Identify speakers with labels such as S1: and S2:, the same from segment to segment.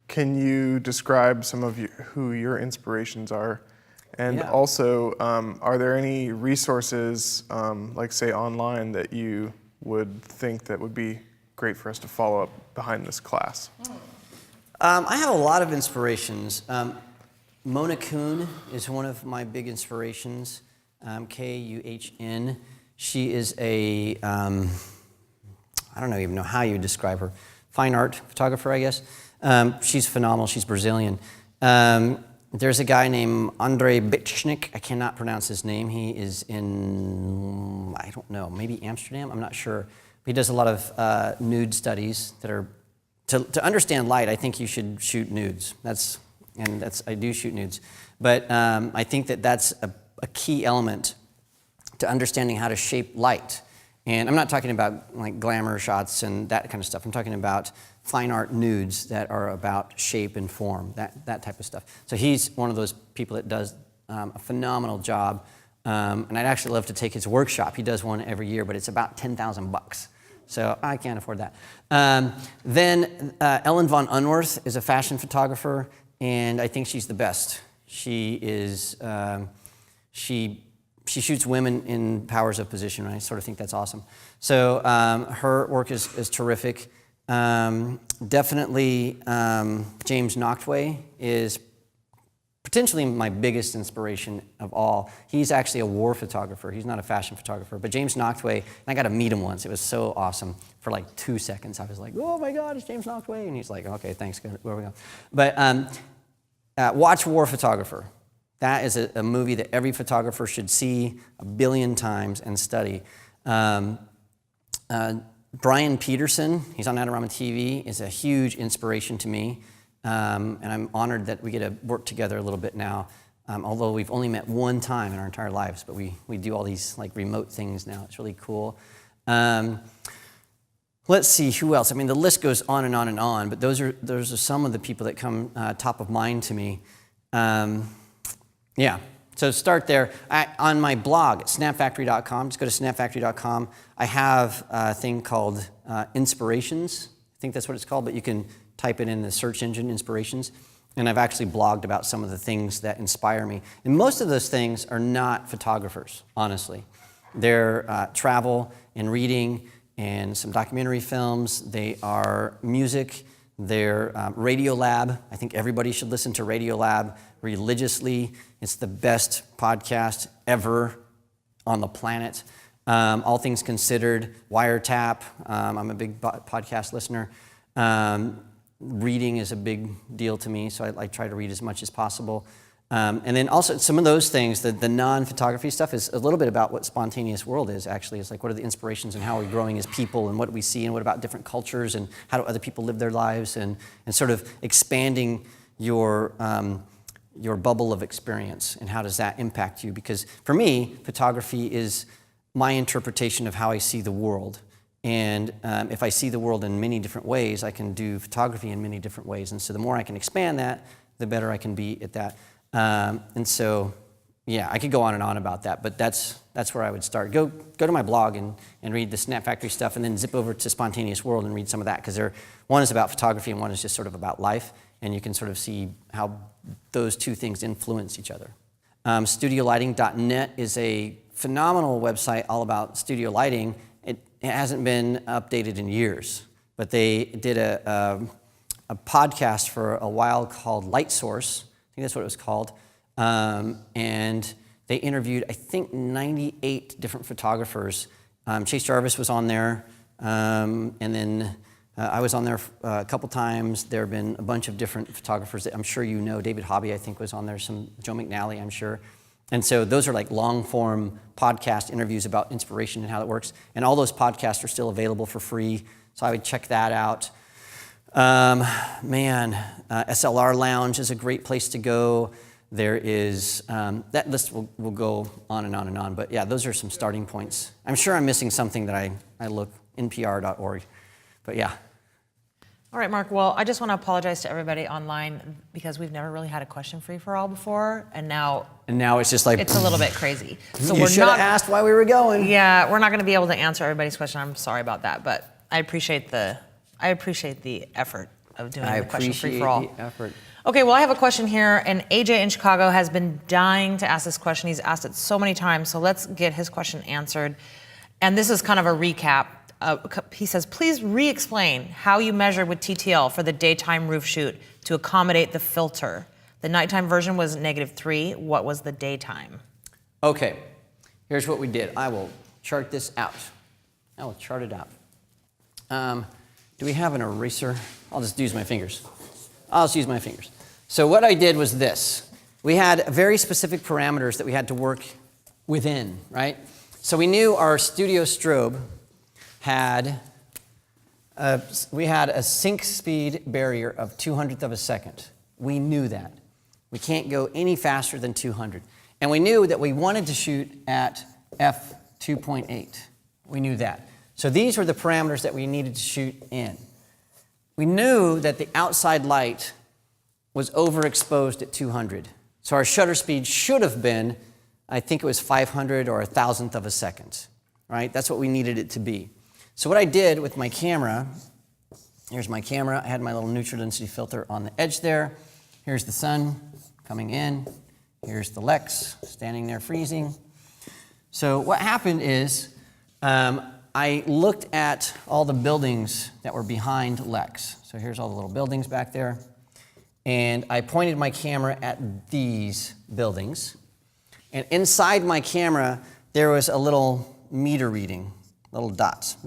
S1: can you describe some of who your inspirations are? And also, are there any resources, like say online, that you would think that would be great for us to follow up behind this class?
S2: I have a lot of inspirations. Mona Kuhn is one of my big inspirations, Kuhn. She is I don't even know how you describe her, fine art photographer, I guess. She's phenomenal, she's Brazilian. There's a guy named Andrei Bichnik, I cannot pronounce his name. He is in, I don't know, maybe Amsterdam, I'm not sure. He does a lot of nude studies that are, to understand light, I think you should shoot nudes. I do shoot nudes. But I think that that's a key element to understanding how to shape light. And I'm not talking about like glamour shots and that kind of stuff. I'm talking about fine art nudes that are about shape and form, that type of stuff. So he's one of those people that does a phenomenal job. And I'd actually love to take his workshop. He does one every year, but it's about $10,000. So I can't afford that. Then Ellen von Unwerth is a fashion photographer, and I think she's the best. She is, she shoots women in powers of position, and I sort of think that's awesome. So her work is terrific. Definitely James Nachtwey is potentially my biggest inspiration of all. He's actually a war photographer. He's not a fashion photographer. But James Nachtwey, and I got to meet him once. It was so awesome. For like 2 seconds, I was like, oh my God, it's James Nachtwey. And he's like, okay, thanks, where we go. But watch War Photographer. That is a movie that every photographer should see 1 billion times and study. Brian Peterson, he's on Adorama TV, is a huge inspiration to me. And I'm honored that we get to work together a little bit now, although we've only met one time in our entire lives, but we do all these like remote things now. It's really cool. Let's see, who else? I mean, the list goes on and on and on, but those are some of the people that come top of mind to me. Yeah, so start there. On my blog at snapfactory.com, just go to snapfactory.com. I have a thing called Inspirations. I think that's what it's called, but you can type it in the search engine, Inspirations. And I've actually blogged about some of the things that inspire me. And most of those things are not photographers, honestly. They're travel and reading and some documentary films. They are music. They're Radiolab. I think everybody should listen to Radiolab religiously. It's the best podcast ever on the planet. All Things Considered, Wiretap. I'm a big podcast listener. Reading is a big deal to me, so I try to read as much as possible. And then also some of those things, the non-photography stuff is a little bit about what Spontaneous World is actually. It's like what are the inspirations and how are we growing as people and what do we see and what about different cultures and how do other people live their lives and sort of expanding your bubble of experience and how does that impact you? Because for me, photography is my interpretation of how I see the world. And if I see the world in many different ways, I can do photography in many different ways. And so the more I can expand that, the better I can be at that. And so, yeah, I could go on and on about that, but that's where I would start. Go to my blog and read the Snap Factory stuff, and then zip over to Spontaneous World and read some of that, because one is about photography and one is just sort of about life, and you can sort of see how those two things influence each other. StudioLighting.net is a phenomenal website all about studio lighting. It hasn't been updated in years, but they did a podcast for a while called Light Source. I think that's what it was called. And they interviewed, I think, 98 different photographers. Chase Jarvis was on there, and then I was on there a couple times. There have been a bunch of different photographers that I'm sure you know. David Hobby, I think, was on there. Some Joe McNally, I'm sure. And so those are like long-form podcast interviews about inspiration and how it works. And all those podcasts are still available for free, so I would check that out. SLR Lounge is a great place to go. There is, that list will go on and on and on. But yeah, those are some starting points. I'm sure I'm missing something that I look, npr.org. But yeah.
S3: All right, Mark. Well, I just want to apologize to everybody online because we've never really had a question free for all before, and now
S2: it's just like
S3: it's a little bit crazy. So
S2: you should have asked why we were going.
S3: Yeah, we're not going to be able to answer everybody's question. I'm sorry about that, but I appreciate the effort of doing
S2: I
S3: the question
S2: appreciate
S3: free for all.
S2: the effort.
S3: Okay, well, I have a question here, and AJ in Chicago has been dying to ask this question. He's asked it so many times, so let's get his question answered. And this is kind of a recap. He says, please re-explain how you measured with TTL for the daytime roof shoot to accommodate the filter. The nighttime version was -3. What was the daytime?
S2: Okay, here's what we did. I will chart this out. I will chart it out. Do we have an eraser? I'll just use my fingers. I'll just use my fingers. So what I did was this. We had very specific parameters that we had to work within, right? So we knew our studio strobe had we had a sync speed barrier of 200th of a second. We knew that. We can't go any faster than 200. And we knew that we wanted to shoot at f2.8. We knew that. So these were the parameters that we needed to shoot in. We knew that the outside light was overexposed at 200. So our shutter speed should have been, I think it was 500 or 1,000th of a second, right? That's what we needed it to be. So what I did with my camera, here's my camera. I had my little neutral density filter on the edge there. Here's the sun coming in. Here's the Lex standing there freezing. So what happened is I looked at all the buildings that were behind Lex. So here's all the little buildings back there. And I pointed my camera at these buildings. And inside my camera, there was a little meter reading, little dots.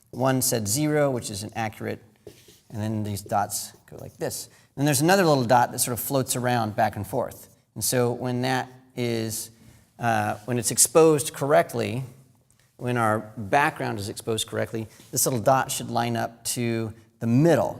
S2: One said 0, which is inaccurate. And then these dots go like this. And there's another little dot that sort of floats around back and forth. And so when that is, when it's exposed correctly, when our background is exposed correctly, this little dot should line up to the middle.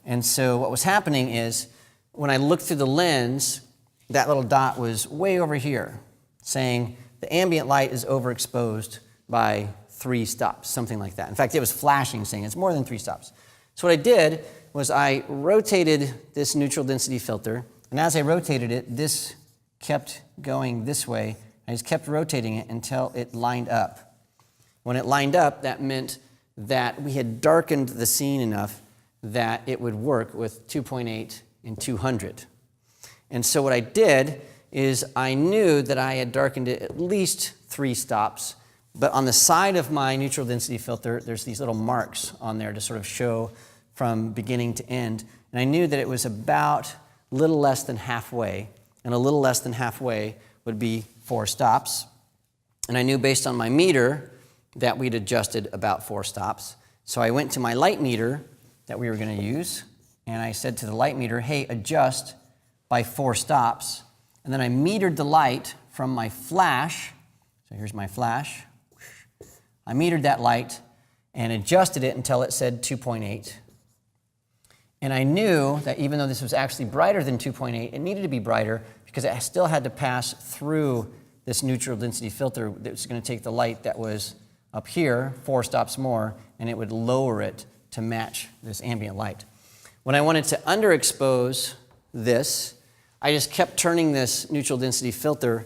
S2: And so what was happening is, when I looked through the lens, that little dot was way over here, saying the ambient light is overexposed by 3 stops, something like that. In fact, it was flashing, saying it's more than 3 stops. So what I did was I rotated this neutral density filter, and as I rotated it, this kept going this way. I just kept rotating it until it lined up. When it lined up, that meant that we had darkened the scene enough that it would work with 2.8 and 200. And so what I did is I knew that I had darkened it at least 3 stops, but on the side of my neutral density filter, there's these little marks on there to sort of show from beginning to end. And I knew that it was about a little less than halfway, and a little less than halfway would be 4 stops. And I knew based on my meter that we'd adjusted about 4 stops. So I went to my light meter that we were going to use, and I said to the light meter, hey, adjust by 4 stops. And then I metered the light from my flash. So here's my flash. I metered that light and adjusted it until it said 2.8. And I knew that even though this was actually brighter than 2.8, it needed to be brighter because it still had to pass through this neutral density filter that was going to take the light that was up here, 4 stops more, and it would lower it to match this ambient light. When I wanted to underexpose this, I just kept turning this neutral density filter,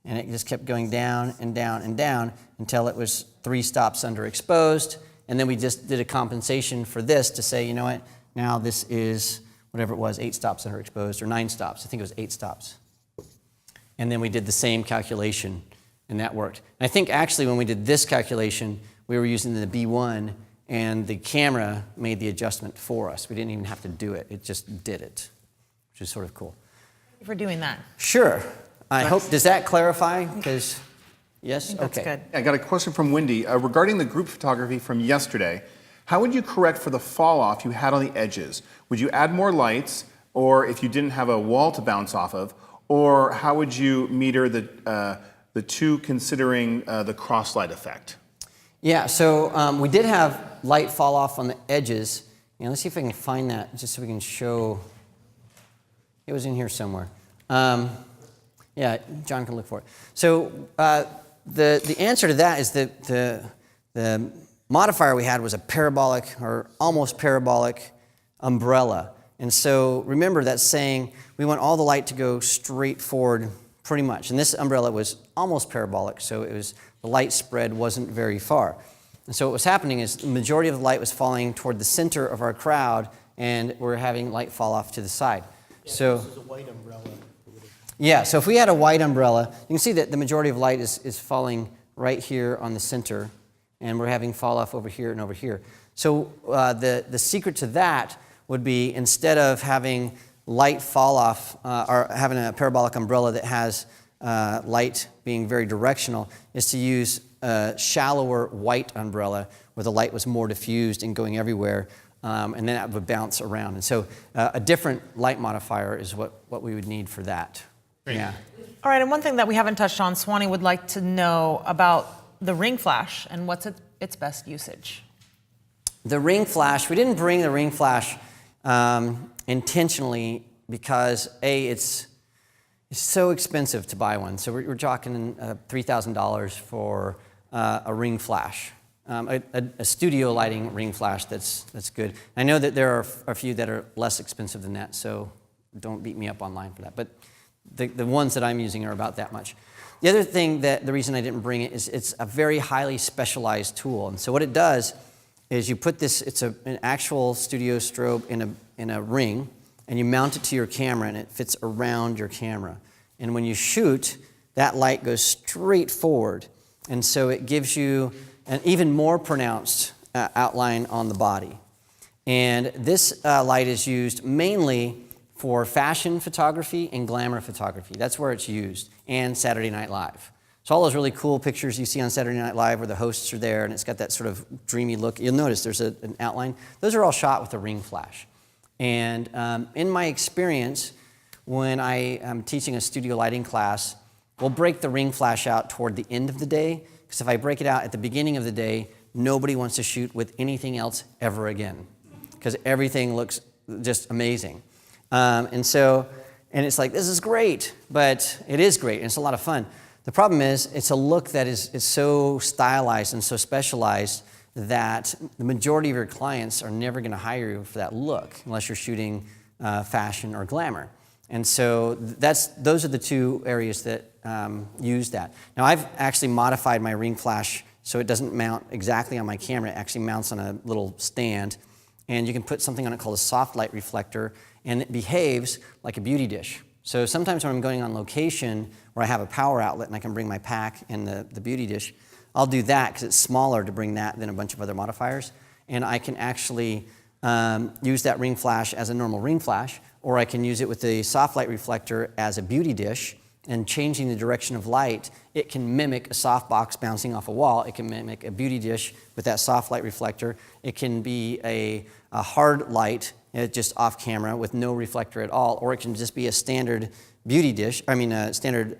S2: and it just kept going down and down and down until it was 3 stops underexposed. And then we just did a compensation for this to say, you know what, now this is whatever it was, 8 stops underexposed, or 9 stops. I think it was 8 stops. And then we did the same calculation, and that worked. And I think actually when we did this calculation, we were using the B1, and the camera made the adjustment for us. We didn't even have to do it. It just did it, which is sort of cool.
S3: Thank you for doing that.
S2: Sure. I hope, does that clarify? Because, yes?
S3: That's good.
S4: I got a question from Wendy. Regarding the group photography from yesterday, how would you correct for the fall off you had on the edges? Would you add more lights, or if you didn't have a wall to bounce off of, or how would you meter the two considering the cross light effect?
S2: Yeah, so we did have light fall off on the edges. And let's see if I can find that, just so we can show. It was in here somewhere. Yeah, John can look for it. So the answer to that is that the modifier we had was a parabolic or almost parabolic umbrella. And so remember that's saying we want all the light to go straight forward pretty much. And this umbrella was almost parabolic, so it was the light spread wasn't very far. And so what was happening is the majority of the light was falling toward the center of our crowd, and we're having light fall off to the side. So
S5: This is a white umbrella.
S2: yeah, so if we had a white umbrella, you can see that the majority of light is falling right here on the center, and we're having fall off over here and over here. So the secret to that would be, instead of having light fall off, or having a parabolic umbrella that has light being very directional, is to use a shallower white umbrella where the light was more diffused and going everywhere, and then that would bounce around. And so a different light modifier is what we would need for that. Yeah.
S3: All right, and one thing that we haven't touched on, Swanee would like to know about the ring flash and what's its best usage.
S2: The ring flash, we didn't bring the ring flash intentionally because, A, it's so expensive to buy one. So we're talking $3,000 for a ring flash, a studio lighting ring flash that's good. I know that there are a few that are less expensive than that, so don't beat me up online for that. But the ones that I'm using are about that much. The other thing, that the reason I didn't bring it is it's a very highly specialized tool. And so what it does is you put this, it's an actual studio strobe in a ring, and you mount it to your camera, and it fits around your camera. And when you shoot, that light goes straight forward. And so it gives you an even more pronounced outline on the body. And this light is used mainly for fashion photography and glamour photography. That's where it's used, and Saturday Night Live. So all those really cool pictures you see on Saturday Night Live where the hosts are there and it's got that sort of dreamy look, you'll notice there's an outline. Those are all shot with a ring flash. And in my experience, when I am teaching a studio lighting class, we'll break the ring flash out toward the end of the day, because if I break it out at the beginning of the day, nobody wants to shoot with anything else ever again, because everything looks just amazing. And it's like, this is great, but it is great, and it's a lot of fun. The problem is, it's a look that is so stylized and so specialized that the majority of your clients are never going to hire you for that look unless you're shooting fashion or glamour. And so those are the two areas that use that. Now, I've actually modified my ring flash so it doesn't mount exactly on my camera. It actually mounts on a little stand, and you can put something on it called a soft light reflector, and it behaves like a beauty dish. So sometimes when I'm going on location where I have a power outlet and I can bring my pack and the beauty dish, I'll do that because it's smaller to bring that than a bunch of other modifiers. And I can actually use that ring flash as a normal ring flash, or I can use it with the soft light reflector as a beauty dish, and changing the direction of light, it can mimic a softbox bouncing off a wall. It can mimic a beauty dish with that soft light reflector. It can be a hard light, just off camera with no reflector at all, or it can just be a standard beauty dish, a standard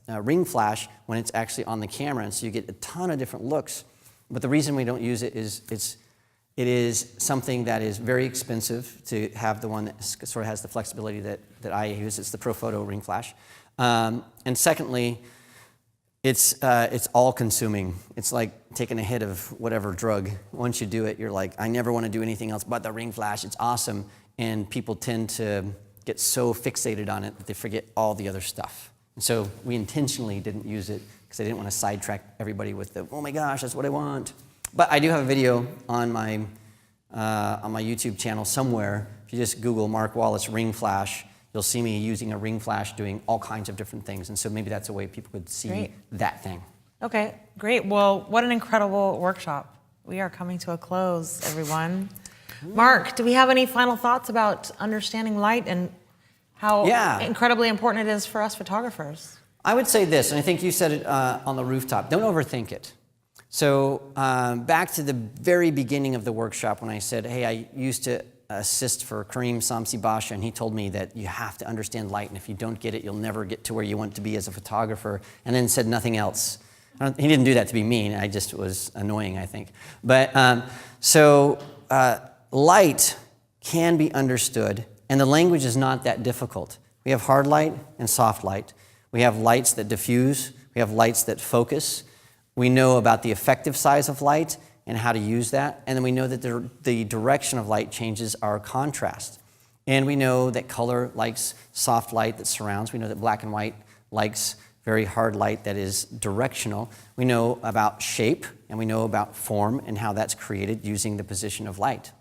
S2: ring flash when it's actually on the camera, and so you get a ton of different looks. But the reason we don't use it is it is something that is very expensive to have, the one that sort of has the flexibility that I use. It's the ProPhoto ring flash. And secondly, it's all-consuming. It's like taking a hit of whatever drug. Once you do it, you're like, I never want to do anything else but the ring flash. It's awesome. And people tend to get so fixated on it that they forget all the other stuff. And so we intentionally didn't use it because I didn't want to sidetrack everybody with the, oh my gosh, that's what I want. But I do have a video on my YouTube channel somewhere. If you just Google Mark Wallace ring flash, you'll see me using a ring flash doing all kinds of different things. And so maybe that's a way people could see that thing.
S3: Okay, great. Well, what an incredible workshop. We are coming to a close, everyone. Mark, do we have any final thoughts about understanding light and how incredibly important it is for us photographers?
S2: I would say this, and I think you said it on the rooftop, don't overthink it. So back to the very beginning of the workshop when I said, hey, I used to assist for Kareem Samsi Basha, and he told me that you have to understand light, and if you don't get it, you'll never get to where you want to be as a photographer, and then said nothing else. He didn't do that to be mean, I just was annoying, I think. But light can be understood, and the language is not that difficult. We have hard light and soft light. We have lights that diffuse. We have lights that focus. We know about the effective size of light and how to use that. And then we know that the direction of light changes our contrast. And we know that color likes soft light that surrounds. We know that black and white likes very hard light that is directional. We know about shape, and we know about form and how that's created using the position of light.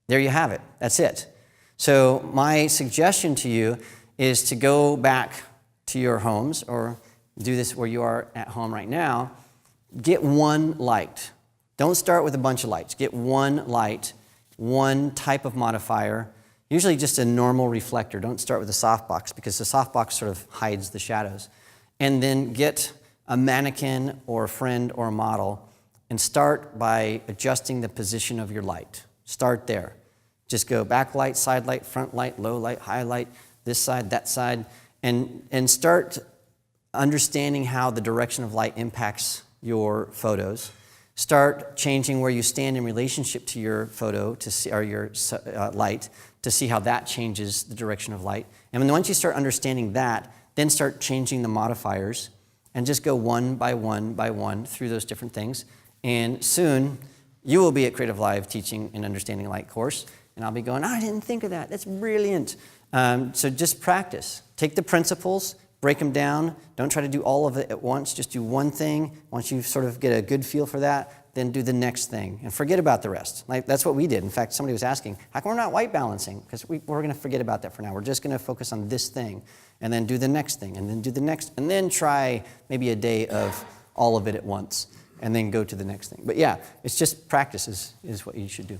S2: There you have it. That's it. So my suggestion to you is to go back to your homes, or do this where you are at home right now. Get one light. Don't start with a bunch of lights. Get one light, one type of modifier, usually just a normal reflector. Don't start with a softbox, because the softbox sort of hides the shadows. And then get a mannequin or a friend or a model and start by adjusting the position of your light. Start there. Just go backlight, side light, front light, low light, high light, this side, that side, and start understanding how the direction of light impacts your photos. Start changing where you stand in relationship to your photo, to see, or your light, to see how that changes the direction of light. And then once you start understanding that, then start changing the modifiers, and just go one by one through those different things. And soon, you will be at Creative Live teaching an Understanding Light course, and I'll be going, I didn't think of that. That's brilliant. So just practice. Take the principles, break them down. Don't try to do all of it at once. Just do one thing. Once you sort of get a good feel for that, then do the next thing. And forget about the rest. Like, that's what we did. In fact, somebody was asking, how come we're not white balancing? Because we're going to forget about that for now. We're just going to focus on this thing, and then do the next thing, and then do the next, and then try maybe a day of all of it at once, and then go to the next thing. But yeah, it's just practice is what you should do.